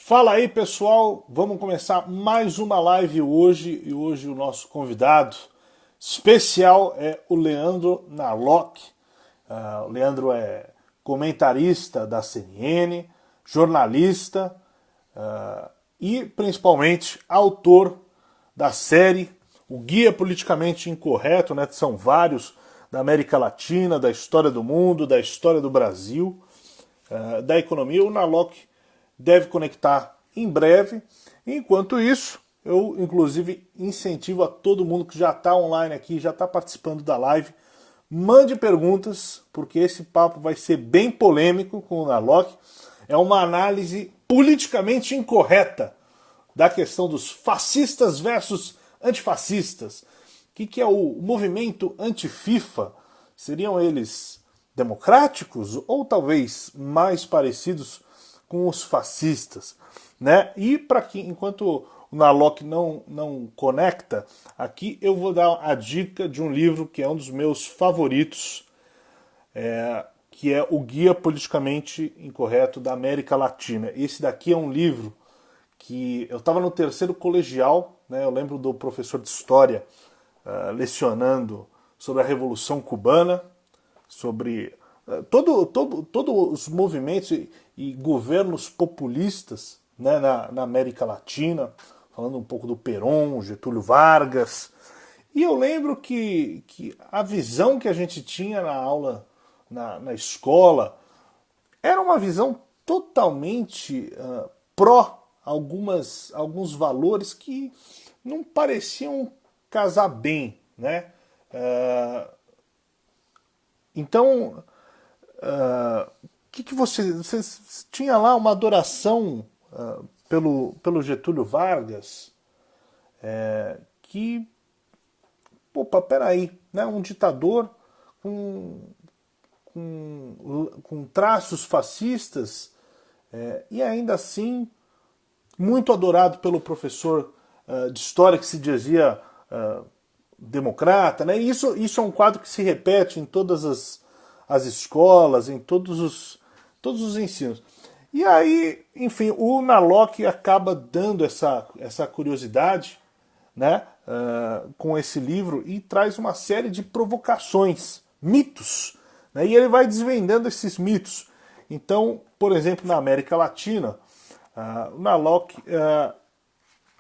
Fala aí, pessoal, vamos começar mais uma live hoje, e hoje o nosso convidado especial é o Leandro Narlock. O Leandro é comentarista da CNN, jornalista e principalmente autor da série O Guia Politicamente Incorreto, né? São vários, da América Latina, da história do mundo, da história do Brasil, da economia. O Narlock deve conectar em breve. Enquanto isso, eu inclusive incentivo a todo mundo que já está online aqui, já está participando da live, mande perguntas, porque esse papo vai ser bem polêmico com o Narlock. É uma análise politicamente incorreta da questão dos fascistas versus antifascistas. O que é o movimento anti-FIFA? Seriam eles democráticos ou talvez mais parecidos com os fascistas, né? E para que, enquanto o Narlock não conecta, aqui eu vou dar a dica de um livro que é um dos meus favoritos, que é O Guia Politicamente Incorreto da América Latina. Esse daqui é um livro que eu estava no terceiro colegial, né? Eu lembro do professor de história lecionando sobre a Revolução Cubana, sobre todos os movimentos e governos populistas, né, na América Latina, falando um pouco do Perón, Getúlio Vargas. E eu lembro que a visão que a gente tinha na aula, na escola, era uma visão totalmente pró alguns valores que não pareciam casar bem, né? Então, que você tinha lá uma adoração pelo Getúlio Vargas, que, opa, peraí, né, um ditador com traços fascistas, e ainda assim muito adorado pelo professor de história que se dizia democrata, né? Isso é um quadro que se repete em todas as escolas, em todos os ensinos. E aí, enfim, o Narlock acaba dando essa curiosidade, né, com esse livro, e traz uma série de provocações, mitos, né, e ele vai desvendando esses mitos. Então, por exemplo, na América Latina, o Narlock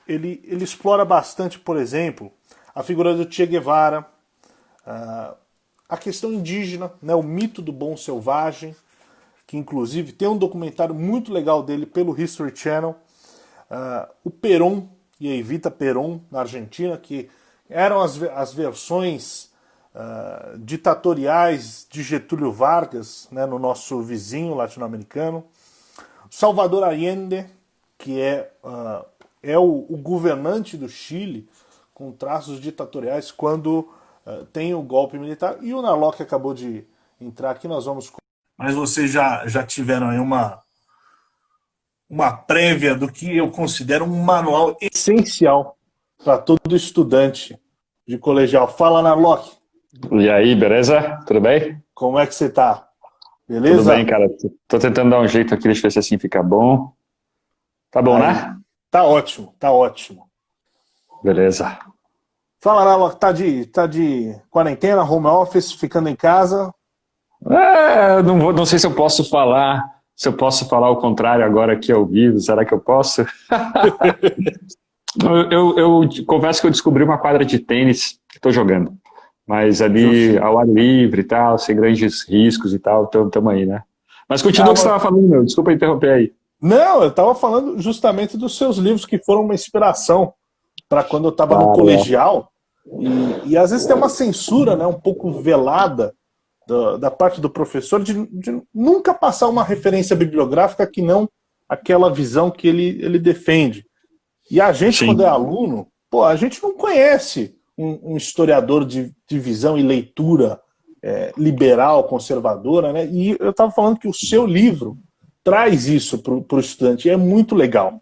ele explora bastante, por exemplo, a figura do Che Guevara, a questão indígena, né, o mito do bom selvagem, que inclusive tem um documentário muito legal dele pelo History Channel, o Perón e a Evita Perón na Argentina, que eram as versões ditatoriais de Getúlio Vargas, né, no nosso vizinho latino-americano, Salvador Allende, que é o governante do Chile, com traços ditatoriais quando tem o golpe militar, e o Narlock acabou de entrar aqui, nós vamos... Mas vocês já tiveram aí uma prévia do que eu considero um manual essencial para todo estudante de colegial. Fala, Narlock. E aí, beleza? Tudo bem? Como é que você tá? Beleza? Tudo bem, cara. Tô tentando dar um jeito aqui, deixa eu ver se assim fica bom. Tá bom, aí, né? Tá ótimo, tá ótimo. Beleza. Fala, Narlock, tá de quarentena, home office, ficando em casa? Não sei se eu posso falar o contrário agora aqui ao vivo. Será que eu posso? eu confesso que eu descobri uma quadra de tênis que estou jogando. Mas ali, ao ar livre e tal, sem grandes riscos e tal, tamo aí, né? Mas continua o que você estava falando, meu. Desculpa interromper aí. Não, eu estava falando justamente dos seus livros, que foram uma inspiração para quando eu estava no colegial. E às vezes tem uma censura, né, um pouco velada da parte do professor de nunca passar uma referência bibliográfica que não aquela visão que ele defende. E a gente, Sim. quando é aluno, a gente não conhece um historiador de visão e leitura liberal, conservadora, né? E eu estava falando que o seu livro traz isso para o estudante, e é muito legal.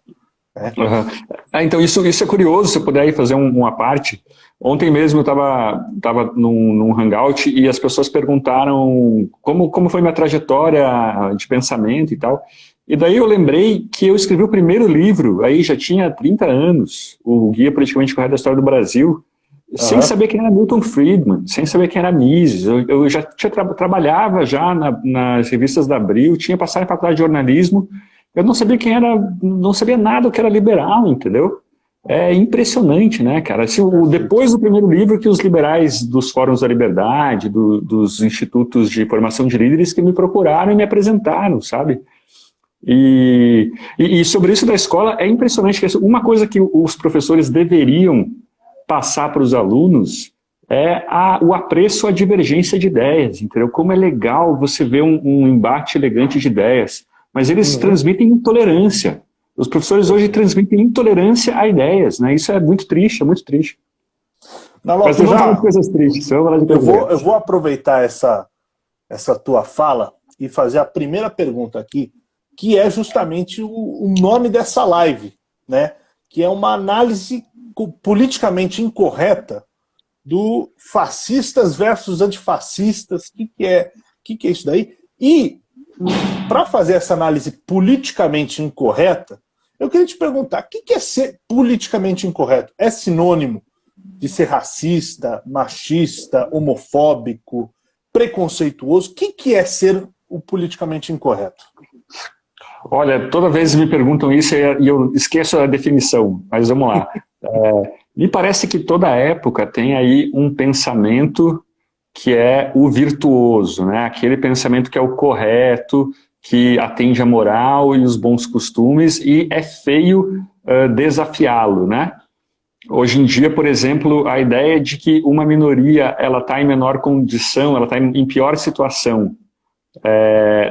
Então isso é curioso, se eu puder aí fazer uma parte. Ontem mesmo eu estava num hangout e as pessoas perguntaram como foi minha trajetória de pensamento e tal. E daí eu lembrei que eu escrevi o primeiro livro, aí já tinha 30 anos, o Guia Politicamente Correto da História do Brasil, sem saber quem era Milton Friedman, sem saber quem era Mises. Eu já trabalhava já nas revistas da Abril, tinha passado em faculdade de jornalismo, eu não sabia quem era, não sabia nada do que era liberal, entendeu? É impressionante, né, cara? Depois do primeiro livro que os liberais dos Fóruns da Liberdade, dos institutos de formação de líderes que me procuraram e me apresentaram, sabe? E sobre isso da escola, é impressionante que uma coisa que os professores deveriam passar para os alunos é o apreço à divergência de ideias, entendeu? Como é legal você ver um embate elegante de ideias, mas eles transmitem intolerância. Os professores hoje transmitem intolerância a ideias, né? Isso é muito triste, é muito triste. Mas vamos falar de coisas tristes. Eu vou aproveitar essa tua fala e fazer a primeira pergunta aqui, que é justamente o nome dessa live, né? Que é uma análise politicamente incorreta do fascistas versus antifascistas. O que é isso daí? E, para fazer essa análise politicamente incorreta, eu queria te perguntar, o que é ser politicamente incorreto? É sinônimo de ser racista, machista, homofóbico, preconceituoso? O que é ser o politicamente incorreto? Olha, toda vez me perguntam isso e eu esqueço a definição, mas vamos lá. Me parece que toda época tem aí um pensamento que é o virtuoso, né? Aquele pensamento que é o correto, que atende à moral e os bons costumes, e é feio desafiá-lo, né? Hoje em dia, por exemplo, a ideia de que uma minoria ela está em menor condição, ela está em pior situação,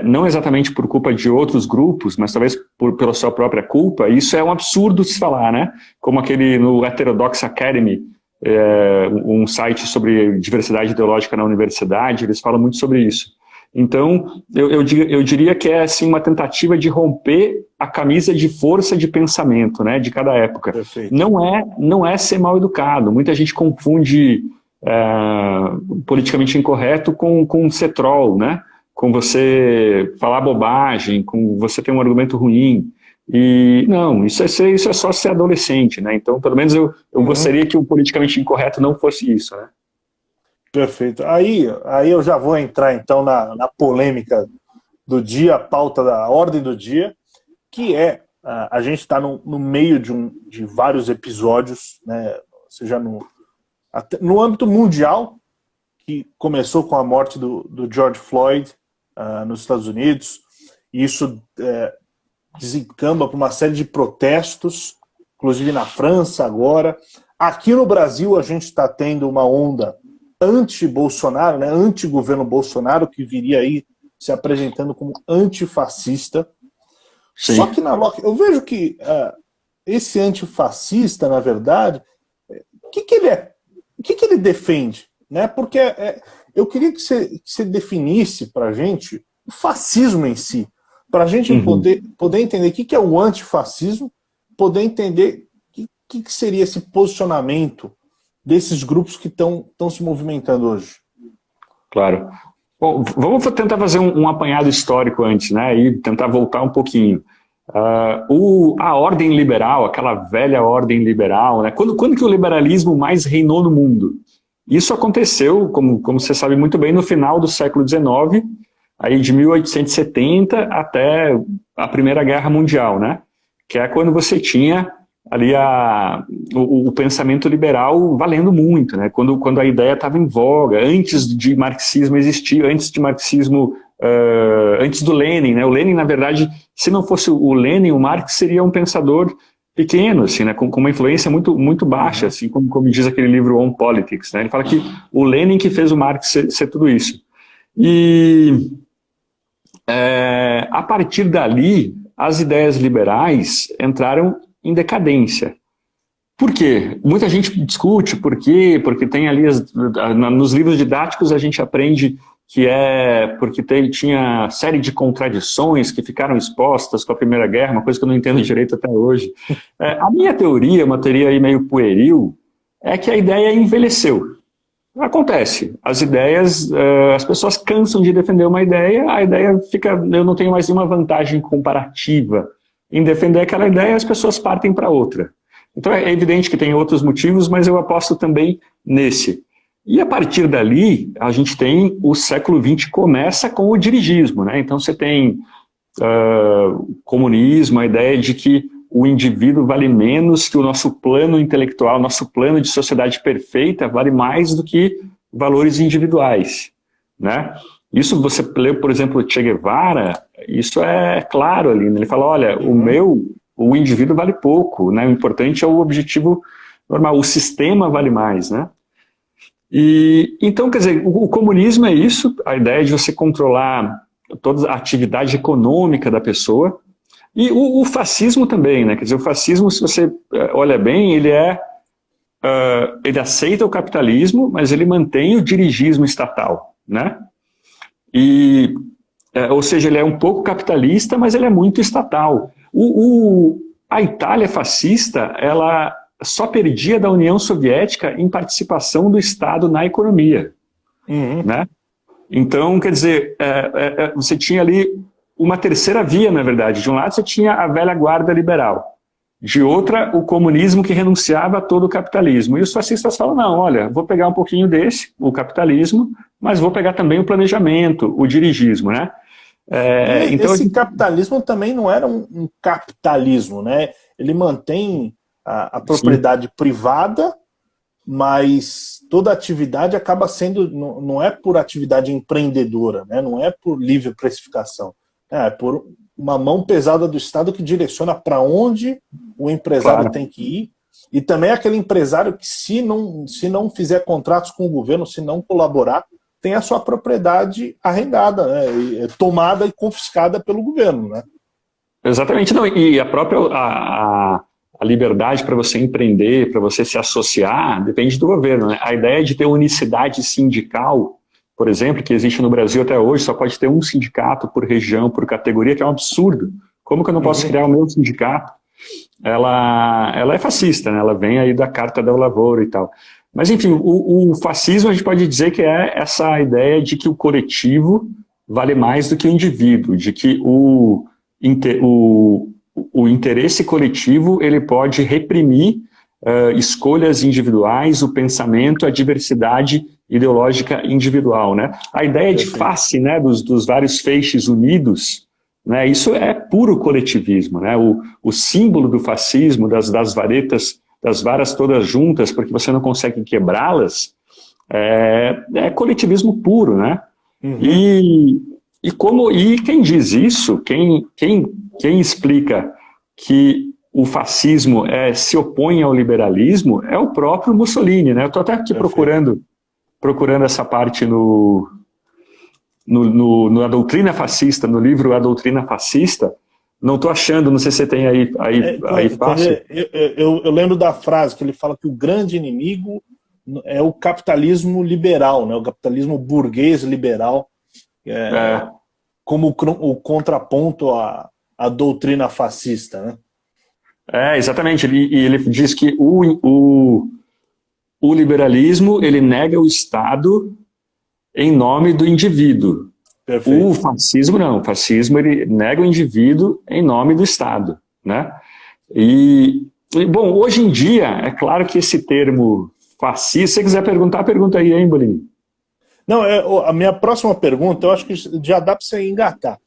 não exatamente por culpa de outros grupos, mas talvez pela sua própria culpa, isso é um absurdo de se falar, né? Como aquele no Heterodox Academy, um site sobre diversidade ideológica na universidade, eles falam muito sobre isso. Então, eu diria que é assim, uma tentativa de romper a camisa de força de pensamento, né, de cada época. Perfeito. Não é ser mal educado. Muita gente confunde politicamente incorreto com ser troll, né? Com você falar bobagem, com você ter um argumento ruim. E não, isso é só ser adolescente, né? Então, pelo menos eu gostaria que o politicamente incorreto não fosse isso, né? Perfeito. Aí eu já vou entrar, então, na polêmica do dia, a pauta da ordem do dia, que a gente está no meio de vários episódios, né, seja no âmbito mundial, que começou com a morte do George Floyd nos Estados Unidos, e isso desencamba para uma série de protestos, inclusive na França agora. Aqui no Brasil a gente está tendo uma onda anti-Bolsonaro, né, anti-governo Bolsonaro, que viria aí se apresentando como antifascista. Sim. Só que na Locke, eu vejo que esse antifascista, na verdade, o que ele é? O que ele defende? Né? Porque eu queria que você definisse para a gente o fascismo em si, para a gente poder entender o que é o antifascismo, poder entender o que seria esse posicionamento desses grupos que estão se movimentando hoje. Claro. Bom, vamos tentar fazer um apanhado histórico antes, né? E tentar voltar um pouquinho. A ordem liberal, aquela velha ordem liberal, né? Quando que o liberalismo mais reinou no mundo? Isso aconteceu, como você sabe muito bem, no final do século XIX, aí de 1870 até a Primeira Guerra Mundial, né? Que é quando você tinha ali o pensamento liberal valendo muito, né? Quando a ideia estava em voga, antes de marxismo existir, antes do Lenin, né? O Lenin, na verdade, se não fosse o Lenin, o Marx seria um pensador pequeno, assim, né? Com uma influência muito, muito baixa, assim, como diz aquele livro On Politics, né? Ele fala que o Lenin que fez o Marx ser tudo isso. E a partir dali, as ideias liberais entraram em decadência. Por quê? Muita gente discute por quê, porque tem ali, nos livros didáticos a gente aprende que porque tinha série de contradições que ficaram expostas com a Primeira Guerra, uma coisa que eu não entendo direito até hoje. A minha teoria, uma teoria aí meio pueril, é que a ideia envelheceu. Acontece. As ideias, as pessoas cansam de defender uma ideia, a ideia fica, eu não tenho mais nenhuma vantagem comparativa em defender aquela ideia, as pessoas partem para outra. Então é evidente que tem outros motivos, mas eu aposto também nesse. E a partir dali, a gente tem o século XX começa com o dirigismo, né? Então você tem comunismo, a ideia de que o indivíduo vale menos, que o nosso plano intelectual, nosso plano de sociedade perfeita vale mais do que valores individuais, né? Isso você lê, por exemplo, Che Guevara, isso é claro ali, né? Ele fala, olha, o indivíduo vale pouco, né? O importante é o objetivo normal, o sistema vale mais, né? E, então, quer dizer, o comunismo é isso, a ideia de você controlar toda a atividade econômica da pessoa, e o fascismo também, né? Quer dizer, o fascismo, se você olha bem, ele aceita o capitalismo, mas ele mantém o dirigismo estatal, né? E, ou seja, ele é um pouco capitalista, mas ele é muito estatal. A Itália fascista, ela só perdia da União Soviética em participação do Estado na economia, né? Então, quer dizer, você tinha ali uma terceira via, na verdade. De um lado você tinha a velha guarda liberal, de outra o comunismo que renunciava a todo o capitalismo. E os fascistas falam, não, olha, vou pegar um pouquinho desse, o capitalismo, mas vou pegar também o planejamento, o dirigismo, né? Então, esse capitalismo também não era um capitalismo, né? Ele mantém a propriedade privada, mas toda atividade acaba sendo, não é por atividade empreendedora, né? Não é por livre precificação. É por uma mão pesada do Estado que direciona para onde o empresário tem que ir. E também aquele empresário que, se não fizer contratos com o governo, se não colaborar, tem a sua propriedade arrendada, né? Tomada e confiscada pelo governo, né? Exatamente. Não, e a própria a liberdade para você empreender, para você se associar, depende do governo, né? A ideia de ter unicidade sindical, por exemplo, que existe no Brasil até hoje, só pode ter um sindicato por região, por categoria, que é um absurdo. Como que eu não posso criar o meu sindicato? Ela é fascista, né? Ela vem aí da Carta del Lavoro e tal. Mas, enfim, o fascismo a gente pode dizer que é essa ideia de que o coletivo vale mais do que o indivíduo, de que o interesse coletivo ele pode reprimir escolhas individuais, o pensamento, a diversidade ideológica individual, né? A ideia de face, né, dos vários feixes unidos, né, isso é puro coletivismo, né? O símbolo do fascismo, das varetas, das varas todas juntas, porque você não consegue quebrá-las, é coletivismo puro, né? E quem diz isso, quem explica que o fascismo se opõe ao liberalismo é o próprio Mussolini, né? Eu estou até aqui procurando essa parte na doutrina fascista, no livro A Doutrina Fascista. Não estou achando, não sei se você tem aí fácil. Eu lembro da frase que ele fala que o grande inimigo é o capitalismo liberal, né? O capitalismo burguês liberal, como o contraponto à doutrina fascista, né? Exatamente. Ele diz que o liberalismo ele nega o Estado em nome do indivíduo. Perfeito. O fascismo não. O fascismo ele nega o indivíduo em nome do Estado, né? E bom, hoje em dia, é claro que esse termo fascista, se você quiser perguntar, pergunta aí, hein, Bolinho? Não, a minha próxima pergunta, eu acho que já dá para você engatar.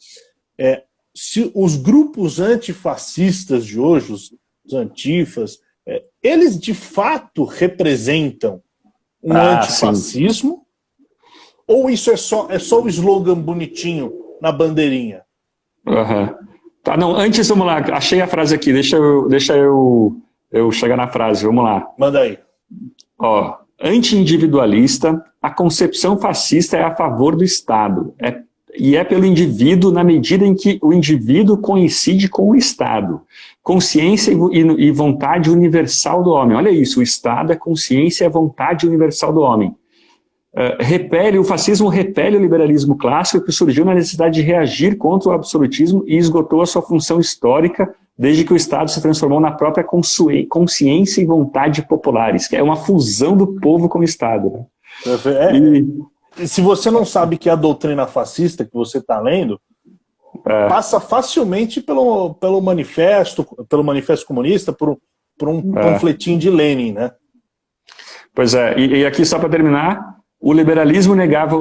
Se os grupos antifascistas de hoje, os antifas, eles de fato representam um antifascismo? Sim. Ou isso é só o slogan bonitinho na bandeirinha? Tá, não, antes, vamos lá, achei a frase aqui, deixa eu chegar na frase, vamos lá. Manda aí. Anti-individualista, a concepção fascista é a favor do Estado, e é pelo indivíduo na medida em que o indivíduo coincide com o Estado. Consciência e vontade universal do homem. Olha isso, o Estado é consciência e vontade universal do homem. O fascismo repele o liberalismo clássico que surgiu na necessidade de reagir contra o absolutismo e esgotou a sua função histórica desde que o Estado se transformou na própria consciência e vontade populares, que é uma fusão do povo com o Estado, né? Se você não sabe que é a doutrina fascista que você está lendo, passa facilmente pelo manifesto comunista, por um panfletinho de Lenin, né? Pois é, e aqui só para terminar, o liberalismo negava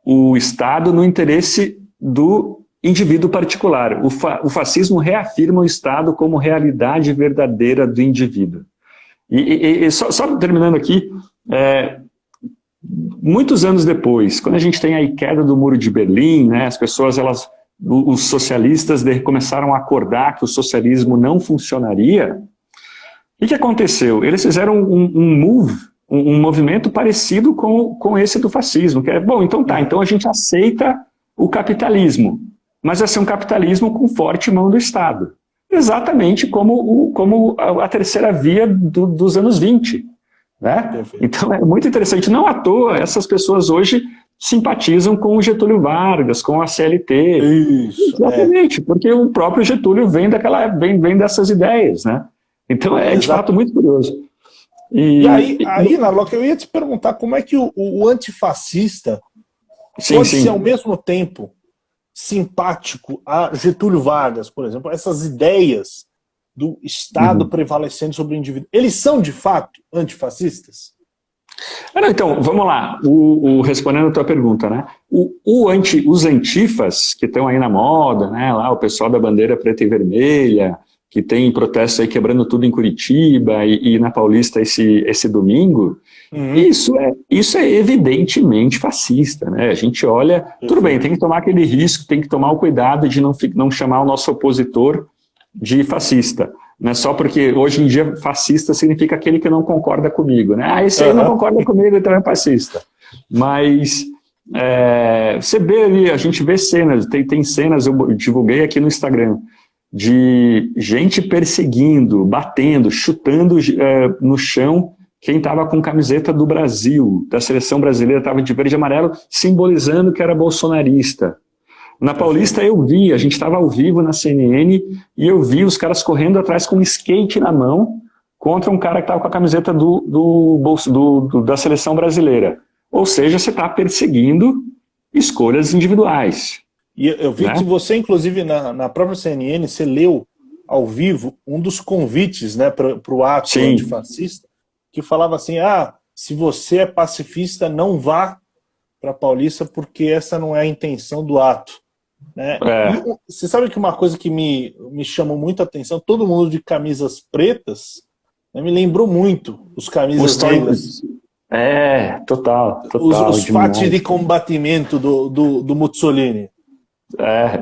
o Estado no interesse do indivíduo particular. O fascismo reafirma o Estado como realidade verdadeira do indivíduo. E só terminando aqui, muitos anos depois, quando a gente tem a queda do Muro de Berlim, né, as pessoas, os socialistas começaram a acordar que o socialismo não funcionaria. O que aconteceu? Eles fizeram um movimento parecido com esse do fascismo, que bom, então a gente aceita o capitalismo, mas vai ser um capitalismo com forte mão do Estado. Exatamente como a terceira via dos anos 20. Né? Então é muito interessante, não à toa essas pessoas hoje simpatizam com o Getúlio Vargas, com a CLT. Isso, exatamente, porque o próprio Getúlio vem dessas ideias, né? Então de fato muito curioso. E aí, Narlock, eu ia te perguntar como é que o antifascista pode ser ao mesmo tempo simpático a Getúlio Vargas, por exemplo, essas ideias do Estado prevalecendo sobre o indivíduo. Eles são, de fato, antifascistas? Então, vamos lá, respondendo a tua pergunta, né? Os antifas, que estão aí na moda, né? Lá o pessoal da bandeira preta e vermelha, que tem protestos aí quebrando tudo em Curitiba e na Paulista esse domingo, isso é evidentemente fascista, né? A gente olha, tudo bem, tem que tomar aquele risco, tem que tomar o cuidado de não chamar o nosso opositor de fascista, não é só porque hoje em dia fascista significa aquele que não concorda comigo, né? Esse aí não concorda comigo, então é fascista. Mas você vê ali, a gente vê cenas, tem cenas, eu divulguei aqui no Instagram, de gente perseguindo, batendo, chutando no chão quem estava com camiseta do Brasil, da seleção brasileira, estava de verde e amarelo, simbolizando que era bolsonarista. Na Paulista a gente estava ao vivo na CNN e eu vi os caras correndo atrás com um skate na mão contra um cara que estava com a camiseta da seleção brasileira. Ou seja, você está perseguindo escolhas individuais. E eu vi que você, inclusive, na própria CNN, você leu ao vivo um dos convites, né, para o ato antifascista, que falava assim, se você é pacifista, não vá para a Paulista porque essa não é a intenção do ato. Né? Você sabe que uma coisa que me chamou muito a atenção, todo mundo de camisas pretas, né, me lembrou muito os camisas negras. Total. Os fati de combatimento do Mussolini.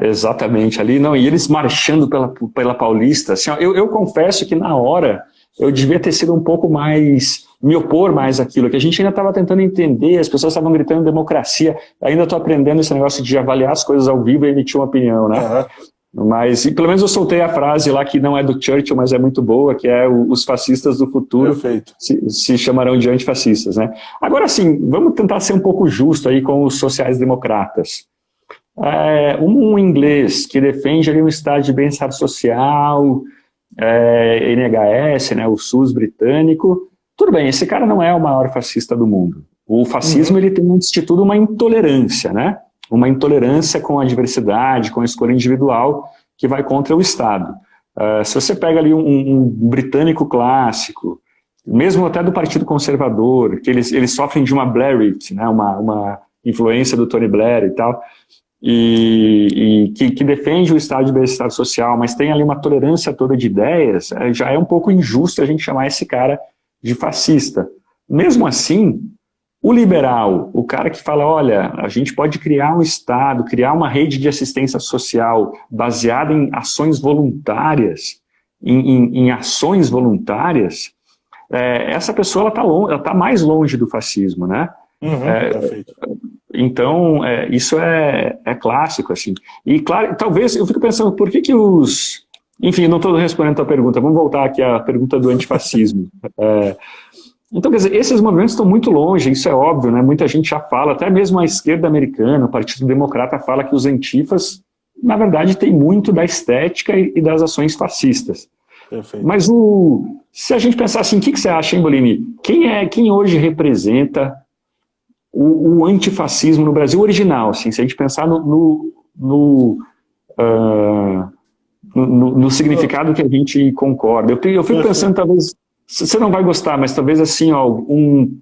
Exatamente. Ali, não, e eles marchando pela Paulista. Assim, ó, eu confesso que na hora eu devia ter sido um pouco mais, me opor mais àquilo, que a gente ainda estava tentando entender, as pessoas estavam gritando democracia, ainda estou aprendendo esse negócio de avaliar as coisas ao vivo e emitir uma opinião, né? Mas, pelo menos eu soltei a frase lá que não é do Churchill, mas é muito boa, que é os fascistas do futuro se chamarão de antifascistas, né? Agora sim, vamos tentar ser um pouco justo aí com os sociais-democratas. Um inglês que defende ali um estado de bem-estar social, NHS, né, o SUS britânico, tudo bem, esse cara não é o maior fascista do mundo. O fascismo ele tem antes de tudo uma intolerância, né? Uma intolerância com a diversidade, com a escolha individual que vai contra o Estado. Se você pega ali um britânico clássico, mesmo até do Partido Conservador, que eles sofrem de uma Blairite, né, uma influência do Tony Blair e tal, e que defende o estado de bem-estar social, mas tem ali uma tolerância toda de ideias, já é um pouco injusto a gente chamar esse cara de fascista. Mesmo assim, o liberal, o cara que fala, olha, a gente pode criar um estado, criar uma rede de assistência social baseada em ações voluntárias, em ações voluntárias, essa pessoa ela tá mais longe do fascismo, né? Perfeito. Então, isso é clássico, assim. E, claro, talvez, eu fico pensando, por que os... Enfim, não estou respondendo a tua pergunta, vamos voltar aqui à pergunta do antifascismo. Então, quer dizer, esses movimentos estão muito longe, isso é óbvio, né? Muita gente já fala, até mesmo a esquerda americana, o Partido Democrata fala que os antifas, na verdade, tem muito da estética e das ações fascistas. Perfeito. Mas se a gente pensar assim, o que você acha, hein, Bolini? Quem hoje representa o antifascismo no Brasil original, assim, se a gente pensar no significado que a gente concorda. Eu fico pensando, talvez, você não vai gostar, mas talvez assim, ó, um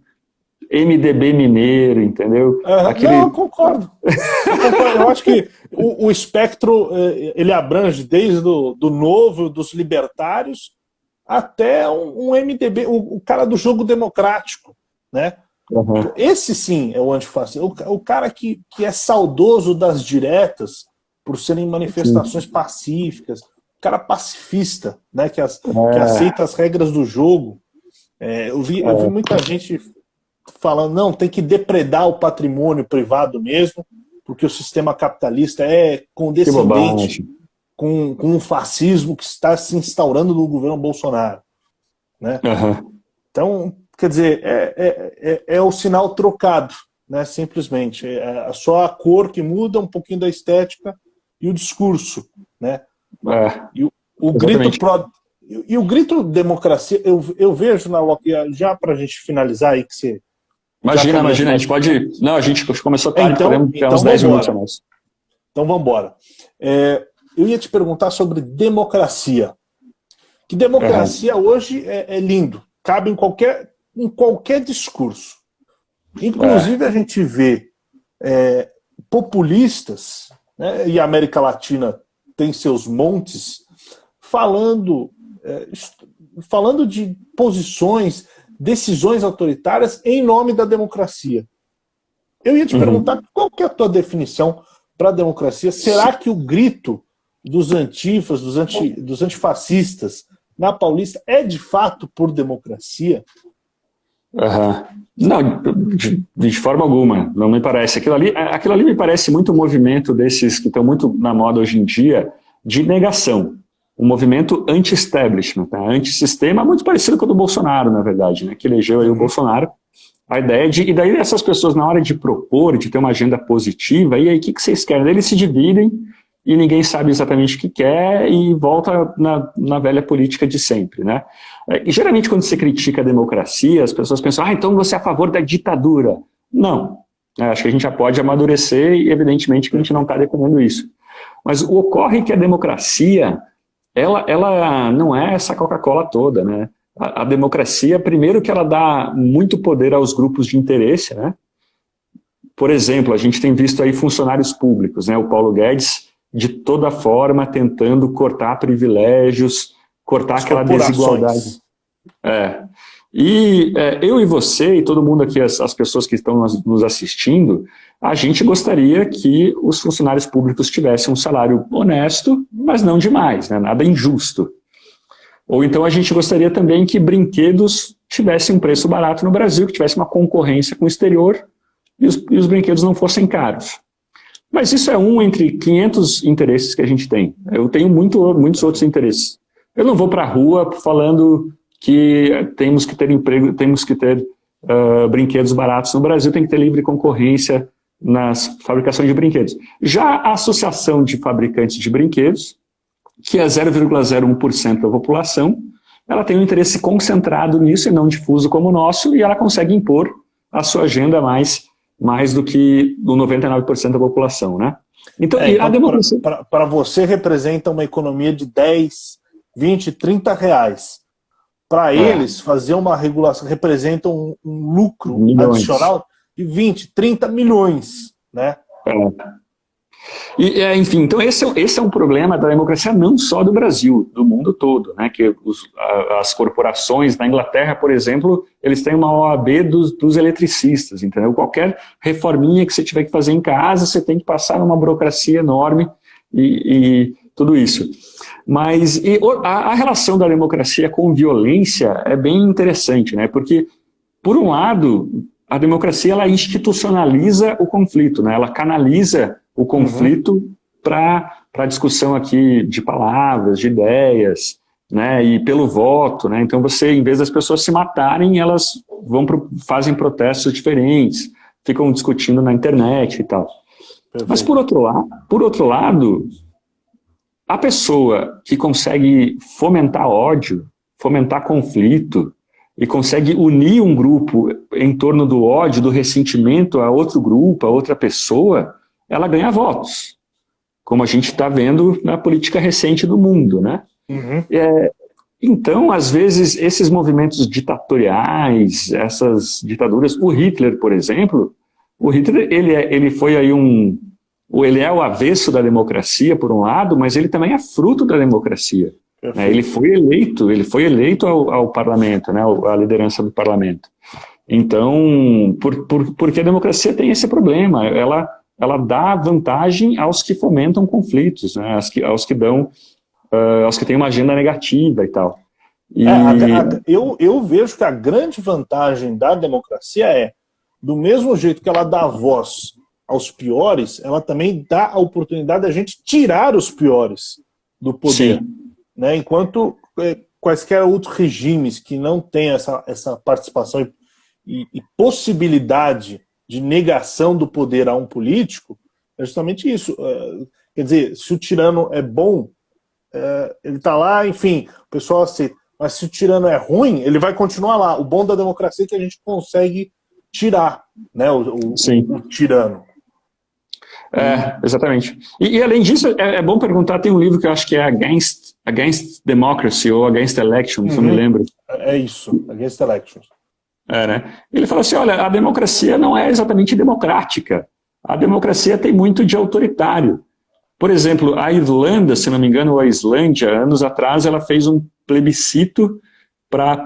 MDB mineiro, entendeu? Não, eu concordo. Eu acho que o espectro ele abrange desde do novo, dos libertários, até um MDB, o cara do jogo democrático, né? Uhum. Esse sim é o antifascista. O cara que é saudoso das diretas por serem manifestações pacíficas, o cara pacifista, né? Que aceita as regras do jogo. Eu vi muita gente falando, não, tem que depredar o patrimônio privado mesmo, porque o sistema capitalista é condescendente com um fascismo que está se instaurando no governo Bolsonaro, né? Então, quer dizer, é o sinal trocado, né? Simplesmente. Só a cor que muda, um pouquinho da estética e o discurso, né? E o grito e o grito democracia, eu vejo na Locke, já para a gente finalizar aí que você... Imagina, a gente pode... Não, a gente começou tarde, podemos ter uns 10 minutos a mais. Então vamos embora. Eu ia te perguntar sobre democracia. Que democracia hoje é lindo, cabe em qualquer discurso. Inclusive a gente vê populistas, né, e a América Latina tem seus montes, falando de posições, decisões autoritárias em nome da democracia. Eu ia te perguntar qual que é a tua definição para a democracia. Será que o grito dos antifas, dos antifascistas na Paulista é de fato por democracia? Não, de forma alguma, não me parece. Aquilo ali me parece muito um movimento desses que estão muito na moda hoje em dia, de negação. Um movimento anti-establishment, né? Anti-sistema, muito parecido com o do Bolsonaro, na verdade, né? Que elegeu aí o Bolsonaro. A ideia e daí essas pessoas, na hora de propor, de ter uma agenda positiva, e aí o que vocês querem? Eles se dividem e ninguém sabe exatamente o que quer e volta na velha política de sempre, né? E geralmente quando você critica a democracia, as pessoas pensam, então você é a favor da ditadura. Não. Acho que a gente já pode amadurecer e evidentemente que a gente não está defendendo isso. Mas ocorre que a democracia, ela não é essa Coca-Cola toda, né? A democracia, primeiro que ela dá muito poder aos grupos de interesse, né? Por exemplo, a gente tem visto aí funcionários públicos, né? O Paulo Guedes, de toda forma, tentando cortar privilégios, cortar aquela desigualdade. Eu e você, e todo mundo aqui, as pessoas que estão nos assistindo, a gente gostaria que os funcionários públicos tivessem um salário honesto, mas não demais, né? Nada injusto. Ou então a gente gostaria também que brinquedos tivessem um preço barato no Brasil, que tivesse uma concorrência com o exterior e os brinquedos não fossem caros. Mas isso é um entre 500 interesses que a gente tem. Eu tenho muitos outros interesses. Eu não vou para a rua falando que temos que ter emprego, temos que ter brinquedos baratos no Brasil, tem que ter livre concorrência nas fabricações de brinquedos. Já a Associação de Fabricantes de Brinquedos, que é 0,01% da população, ela tem um interesse concentrado nisso e não difuso como o nosso, e ela consegue impor a sua agenda mais do que o 99% da população, né? Então, a democracia... Para você representa uma economia de 10, 20, 30 reais. Para eles, fazer uma regulação representa um lucro adicional de 20, 30 milhões, né? Enfim, então esse é um problema da democracia não só do Brasil, do mundo todo, né? Que as corporações na Inglaterra, por exemplo, eles têm uma OAB dos eletricistas, entendeu? Qualquer reforminha que você tiver que fazer em casa, você tem que passar numa burocracia enorme e tudo isso. Mas a relação da democracia com violência é bem interessante, né? Porque, por um lado, a democracia ela institucionaliza o conflito, né? Ela canaliza o conflito para a discussão aqui de palavras, de ideias, né? E pelo voto, né? Então em vez das pessoas se matarem, elas fazem protestos diferentes, ficam discutindo na internet e tal. Perfeito. Mas por outro lado, a pessoa que consegue fomentar ódio, fomentar conflito, e consegue unir um grupo em torno do ódio, do ressentimento a outro grupo, a outra pessoa, ela ganha votos, como a gente está vendo na política recente do mundo, né? Uhum. Então, às vezes, esses movimentos ditatoriais, essas ditaduras, o Hitler, por exemplo, o Hitler, ele foi aí ele é o avesso da democracia, por um lado, mas ele também é fruto da democracia. Né? Ele foi eleito ao parlamento, né? À liderança do parlamento. Então, porque a democracia tem esse problema, ela dá vantagem aos que fomentam conflitos, né? aos que têm uma agenda negativa e tal. Eu vejo que a grande vantagem da democracia do mesmo jeito que ela dá voz aos piores, ela também dá a oportunidade da gente tirar os piores do poder. Né? Enquanto quaisquer outros regimes que não têm essa participação e possibilidade de negação do poder a um político, é justamente isso. Quer dizer, se o tirano é bom, ele está lá, enfim, o pessoal aceita. Mas se o tirano é ruim, ele vai continuar lá. O bom da democracia é que a gente consegue tirar, né, o tirano. Exatamente. E além disso, é bom perguntar, tem um livro que eu acho que é Against Democracy ou Against Elections, não me lembro. É isso, Against Elections. Né? Ele fala assim, olha, a democracia não é exatamente democrática. A democracia tem muito de autoritário. Por exemplo, a Irlanda, se não me engano, ou a Islândia, anos atrás, ela fez um plebiscito para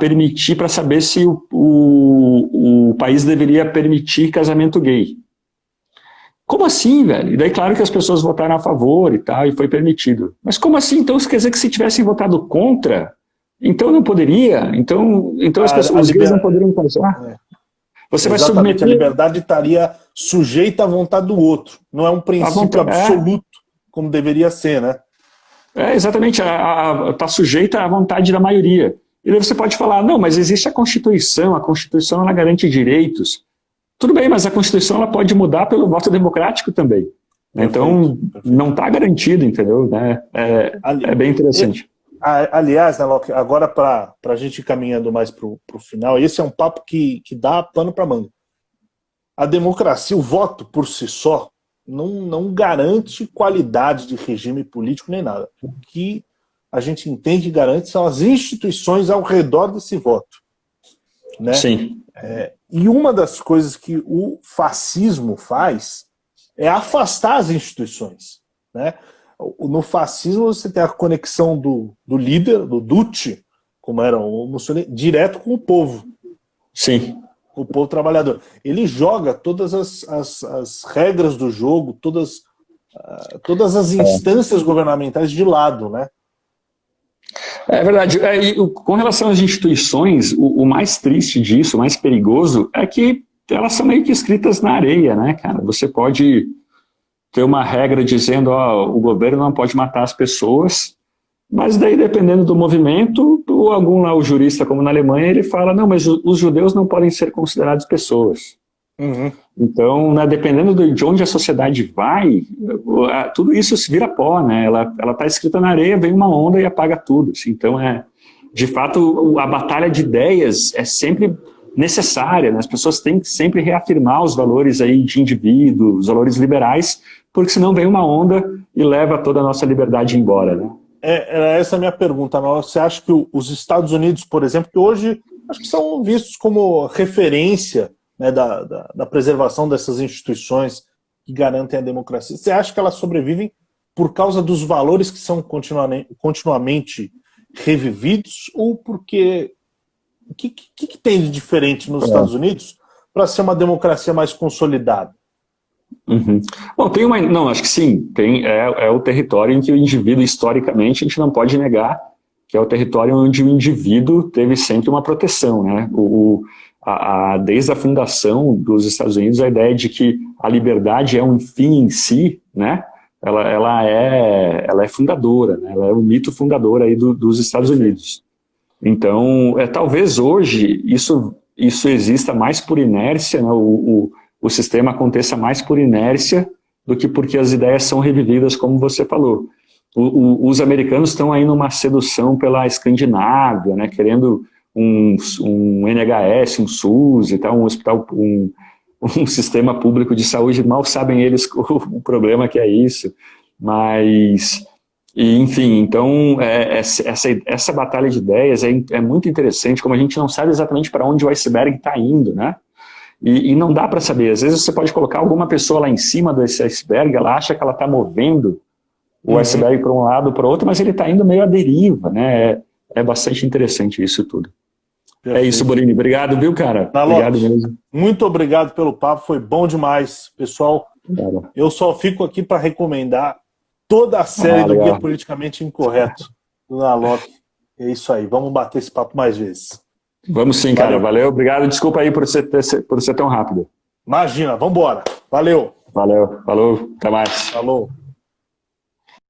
saber se o país deveria permitir casamento gay. Como assim, velho? E daí, claro que as pessoas votaram a favor e tal, e foi permitido. Mas como assim? Então, isso quer dizer que se tivessem votado contra, então não poderia? Então os gays não poderiam casar? Você vai submeter... A liberdade estaria sujeita à vontade do outro. Não é um princípio absoluto, como deveria ser, né? Exatamente. Está sujeita à vontade da maioria. E daí você pode falar, não, mas existe a Constituição ela garante direitos. Tudo bem, mas a Constituição ela pode mudar pelo voto democrático também. Então, não está garantido, entendeu? É bem interessante. Aliás, né, Locke, agora para a gente ir caminhando mais para o final, esse é um papo que dá pano para manga. A democracia, o voto por si só, não garante qualidade de regime político nem nada. O que a gente entende que garante são as instituições ao redor desse voto. Né? Sim. E uma das coisas que o fascismo faz é afastar as instituições. Né? No fascismo você tem a conexão do líder, do Duce, como era o Mussolini, direto com o povo. Sim. O povo trabalhador. Ele joga todas as regras do jogo, todas as instâncias governamentais de lado, né? É verdade. Com relação às instituições, o mais triste disso, o mais perigoso, é que elas são meio que escritas na areia, né, cara? Você pode ter uma regra dizendo, o governo não pode matar as pessoas, mas daí, dependendo do movimento, o jurista, como na Alemanha, ele fala, não, mas os judeus não podem ser considerados pessoas. Uhum. Então, né, dependendo de onde a sociedade vai, tudo isso se vira pó, né? Ela está escrita na areia, vem uma onda e apaga tudo. Assim. Então, de fato, a batalha de ideias é sempre necessária, né? As pessoas têm que sempre reafirmar os valores aí de indivíduo, os valores liberais, porque senão vem uma onda e leva toda a nossa liberdade embora, né? Era essa a minha pergunta. Você acha que os Estados Unidos, por exemplo, que hoje acho que são vistos como referência, né, da preservação dessas instituições que garantem a democracia, você acha que elas sobrevivem por causa dos valores que são continuamente revividos, ou porque... O que tem de diferente nos Estados Unidos para ser uma democracia mais consolidada? Uhum. Bom, não, acho que sim, é o território em que o indivíduo, historicamente, a gente não pode negar que é o território onde o indivíduo teve sempre uma proteção, né? Desde a fundação dos Estados Unidos, a ideia de que a liberdade é um fim em si, né? Ela é fundadora, né? Ela é o mito fundador aí dos Estados Unidos. Então, talvez hoje isso exista mais por inércia, né? O sistema aconteça mais por inércia do que porque as ideias são revividas, como você falou. Os americanos estão aí numa sedução pela Escandinávia, né? Querendo um NHS, um SUS e tal, um hospital, um sistema público de saúde, mal sabem eles o problema que é isso, mas, enfim, então essa batalha de ideias é muito interessante, como a gente não sabe exatamente para onde o iceberg está indo, né? E não dá para saber, às vezes você pode colocar alguma pessoa lá em cima desse iceberg, ela acha que ela está movendo o iceberg para um lado, para o outro, mas ele está indo meio à deriva, né? É bastante interessante isso tudo. Perfeito. É isso, Borini. Obrigado, viu, cara? Obrigado mesmo. Muito obrigado pelo papo, foi bom demais. Pessoal, eu só fico aqui para recomendar toda a série do Guia Politicamente Incorreto do Nalock. É isso aí, vamos bater esse papo mais vezes. Vamos sim, cara. Valeu. Obrigado. Desculpa aí por ser tão rápido. Imagina, vamos embora. Valeu. Valeu. Falou. Até mais. Falou.